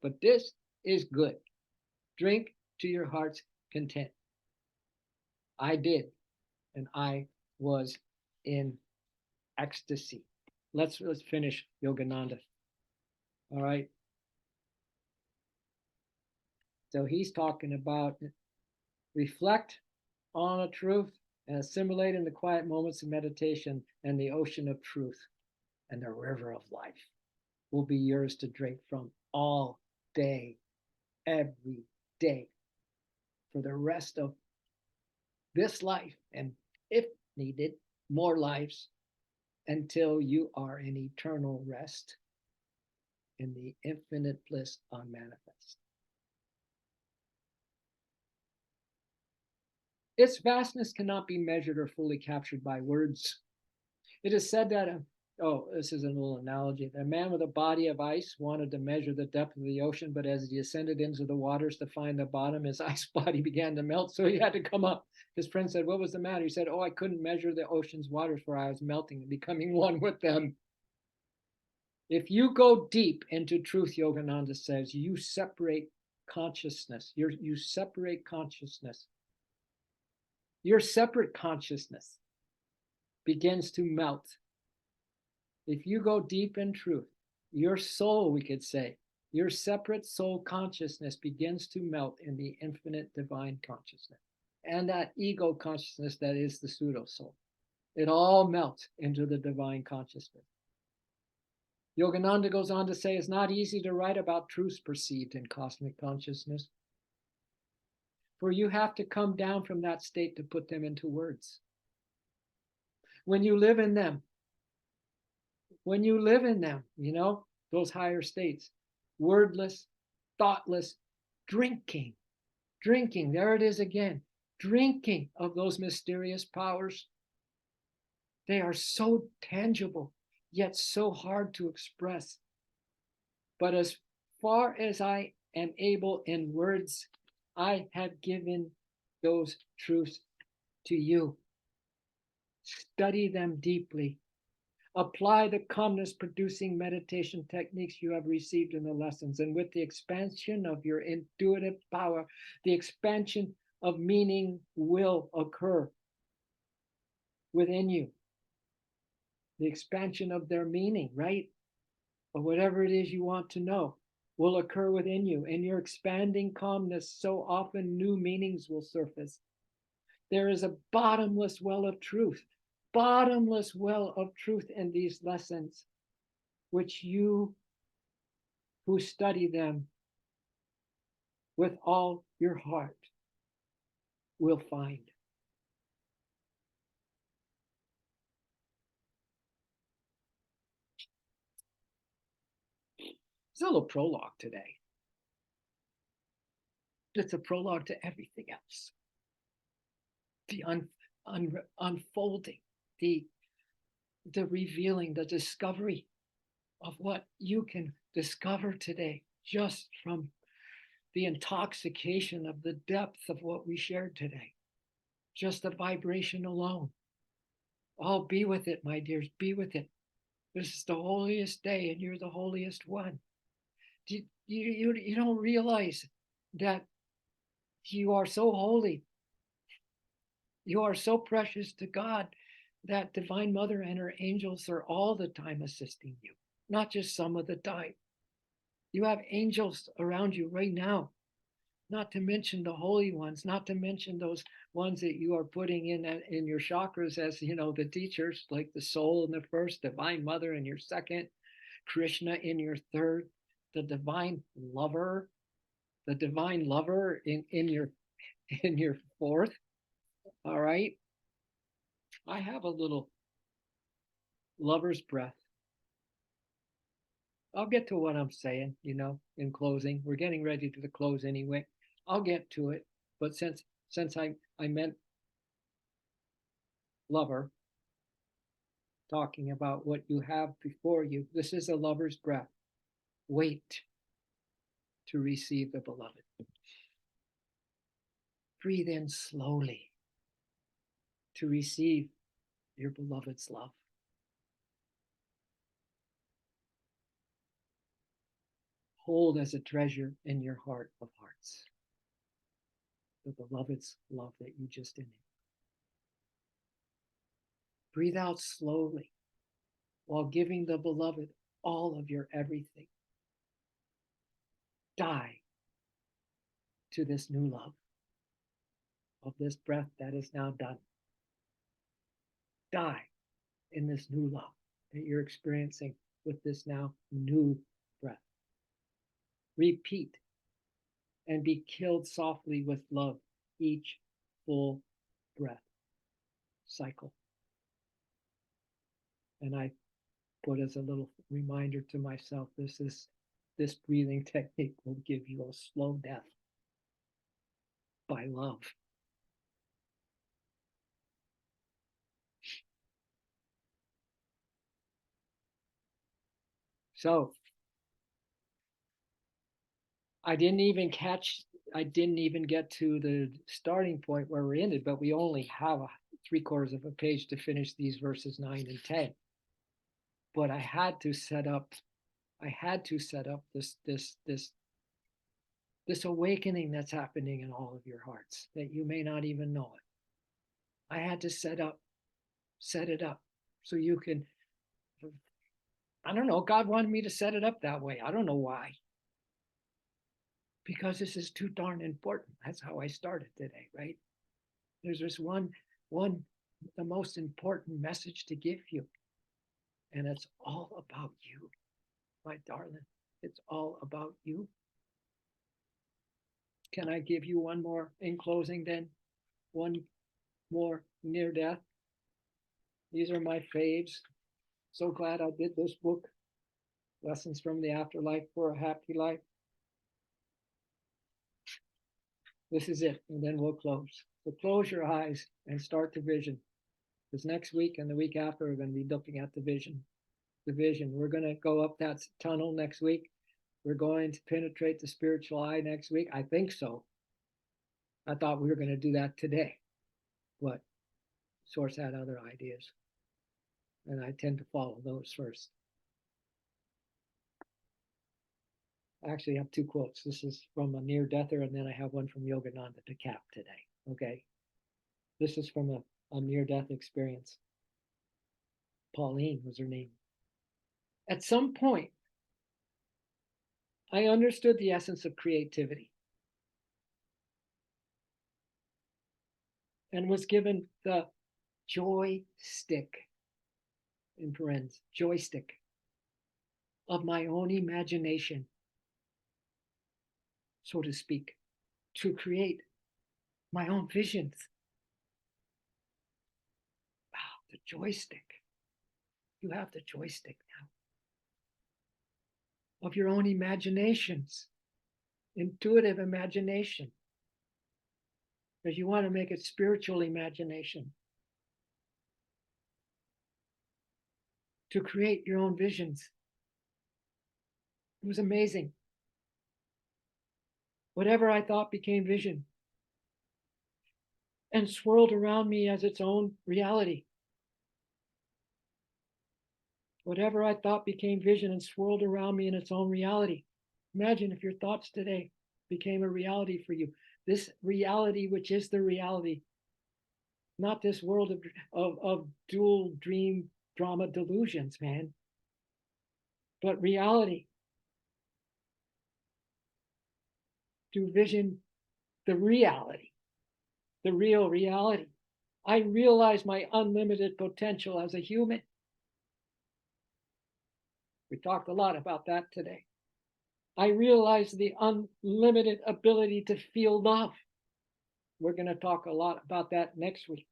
But this is good. Drink to your heart's content. I did, and I was in ecstasy. Let's finish Yogananda. All right. So he's talking about reflect on a truth and assimilate in the quiet moments of meditation, and the ocean of truth and the river of life will be yours to drink from all day, every day, for the rest of this life, and if needed, more lives, until you are in eternal rest in the infinite bliss unmanifest. Its vastness cannot be measured or fully captured by words. It is said that, this is a little analogy. A man with a body of ice wanted to measure the depth of the ocean, but as he ascended into the waters to find the bottom, his ice body began to melt, so he had to come up. His friend said, "What was the matter?" He said, "Oh, I couldn't measure the ocean's waters, for I was melting and becoming one with them." If you go deep into truth, Yogananda says, you separate consciousness. You separate consciousness. Your separate consciousness begins to melt. If you go deep in truth, your soul, we could say, your separate soul consciousness begins to melt in the infinite divine consciousness. And that ego consciousness that is the pseudo soul. It all melts into the divine consciousness. Yogananda goes on to say, it's not easy to write about truths perceived in cosmic consciousness, for you have to come down from that state to put them into words. When you live in them, those higher states, wordless, thoughtless, drinking, there it is again, drinking of those mysterious powers. They are so tangible, yet so hard to express. But as far as I am able in words, I have given those truths to you. Study them deeply. Apply the calmness producing meditation techniques you have received in the lessons, and with the expansion of your intuitive power, the expansion of meaning will occur within you. The expansion of their meaning, right? Or whatever it is you want to know will occur within you. In your expanding calmness, so often new meanings will surface. There is a bottomless well of truth in these lessons, which you who study them with all your heart will find. It's a little prologue today. It's a prologue to everything else. The unfolding, the revealing, the discovery of what you can discover today just from the intoxication of the depth of what we shared today. Just the vibration alone. Oh, be with it, my dears, be with it. This is the holiest day, and you're the holiest one. You don't realize that you are so holy. You are so precious to God that Divine Mother and her angels are all the time assisting you, not just some of the time. You have angels around you right now, not to mention the holy ones, not to mention those ones that you are putting in your chakras as, the teachers, like the soul in the first, Divine Mother in your second, Krishna in your third, the divine lover in your fourth. All right. I have a little lover's breath. I'll get to what I'm saying, in closing. We're getting ready to the close anyway. I'll get to it. But since I meant lover, talking about what you have before you, this is a lover's breath. Wait to receive the beloved. Breathe in slowly to receive your beloved's love. Hold as a treasure in your heart of hearts the beloved's love that you just inhaled. Breathe out slowly while giving the beloved all of your everything. Die to this new love of this breath that is now done. Die in this new love that you're experiencing with this now new breath. Repeat and be killed softly with love each full breath cycle. And I put as a little reminder to myself, this breathing technique will give you a slow death by love. So I didn't even get to the starting point where we ended, but we only have 3/4 of a page to finish these verses 9 and 10. But I had to set up this awakening that's happening in all of your hearts that you may not even know it. I had to set it up so you can, I don't know, God wanted me to set it up that way. I don't know why. Because this is too darn important. That's how I started today, right? There's this one, the most important message to give you. And it's all about you, my darling. It's all about you. Can I give you one more in closing then? One more near death. These are my faves. So glad I did this book, Lessons from the Afterlife for a Happy Life. This is it, and then we'll close. So close your eyes and start to vision. Because next week and the week after, we're going to be looking at the vision. The vision. We're going to go up that tunnel next week. We're going to penetrate the spiritual eye next week. I think so. I thought we were going to do that today, but Source had other ideas. And I tend to follow those first. I actually have 2 quotes. This is from a near-deather, and then I have one from Yogananda to cap today. Okay. This is from a near-death experience. Pauline was her name. At some point, I understood the essence of creativity and was given the joystick, in parentheses, joystick of my own imagination, so to speak, to create my own visions. Wow, the joystick. You have the joystick of your own imaginations, intuitive imagination, because you want to make it spiritual imagination, to create your own visions. It was amazing. Whatever I thought became vision and swirled around me as its own reality. Whatever I thought became vision and swirled around me in its own reality. Imagine if your thoughts today became a reality for you. This reality, which is the reality, not this world of dual dream drama delusions, man, but reality. To vision the reality, the real reality. I realize my unlimited potential as a human. We talked a lot about that today. I realize the unlimited ability to feel love. We're going to talk a lot about that next week.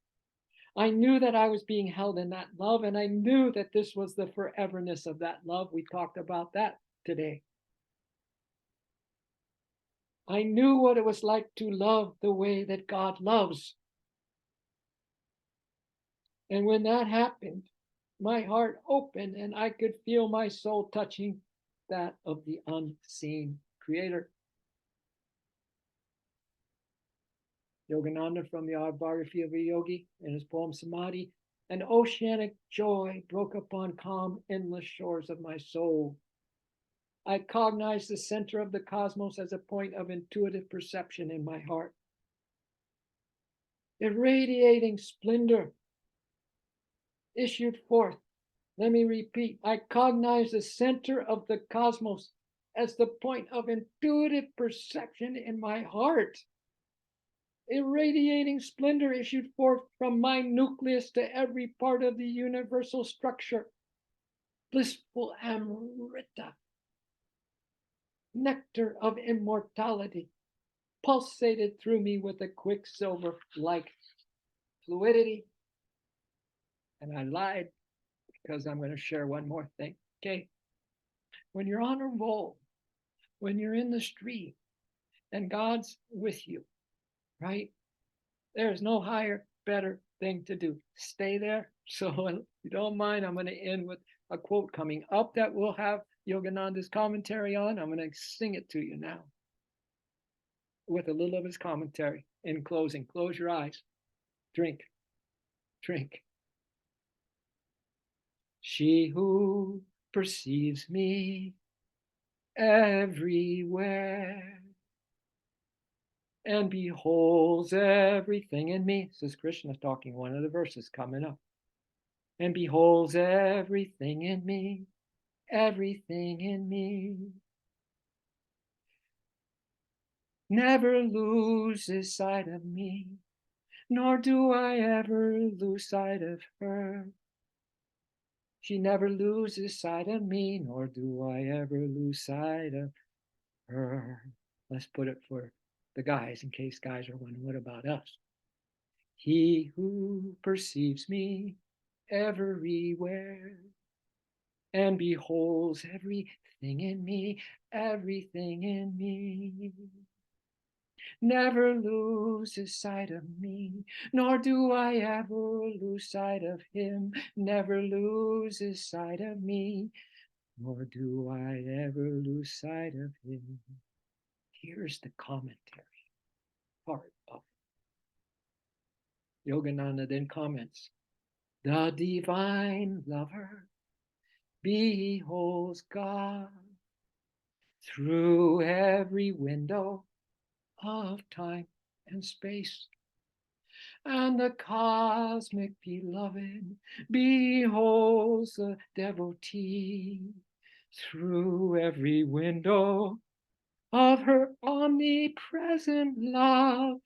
I knew that I was being held in that love, and I knew that this was the foreverness of that love. We talked about that today. I knew what it was like to love the way that God loves. And when that happened, my heart opened and I could feel my soul touching that of the unseen creator. Yogananda, from the autobiography of a yogi, in his poem Samadhi, an oceanic joy broke upon calm, endless shores of my soul. I cognized the center of the cosmos as a point of intuitive perception in my heart. Irradiating splendor issued forth. Let me repeat, I cognize the center of the cosmos as the point of intuitive perception in my heart. Irradiating splendor issued forth from my nucleus to every part of the universal structure. Blissful amrita, nectar of immortality, pulsated through me with a quicksilver-like fluidity. And I lied, because I'm going to share one more thing. Okay. When you're on a roll, when you're in the street and God's with you, right? There's no higher, better thing to do. Stay there. So if you don't mind, I'm going to end with a quote coming up that we'll have Yogananda's commentary on. I'm going to sing it to you now with a little of his commentary in closing. Close your eyes. Drink. Drink. She who perceives me everywhere and beholds everything in me. This is Krishna talking, one of the verses coming up. And beholds everything in me, everything in me. Never loses sight of me, nor do I ever lose sight of her. She never loses sight of me, nor do I ever lose sight of her. Let's put it for the guys, in case guys are wondering, what about us? He who perceives me everywhere and beholds everything in me, everything in me, never loses sight of me, nor do I ever lose sight of him, never loses sight of me, nor do I ever lose sight of him. Here's the commentary part of it. Yogananda then comments, the divine lover beholds God through every window of time and space. And the cosmic beloved beholds the devotee through every window of her omnipresent love.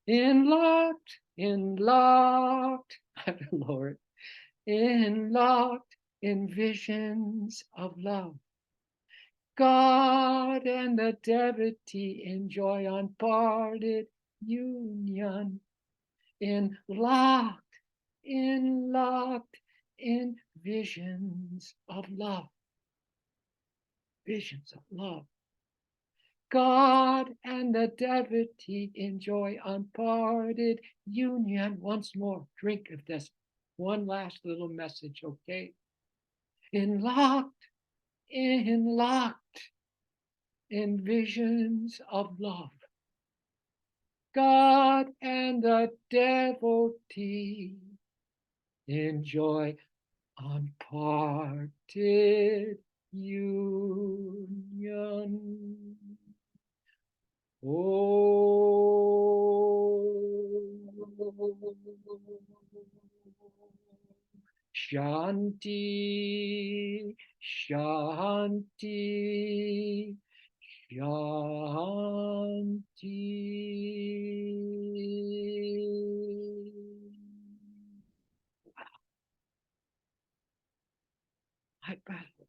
Enlocked, Lord, enlocked in visions of love. God and the devotee enjoy unparted union, enlocked in visions of love. visions of love. God and the devotee enjoy unparted union once more. Drink of this. One last little message, okay? Locked in visions of love. God and the devotee enjoy unparted union. Shanti, Shanti, Shanti. I battle.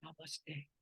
Namaste.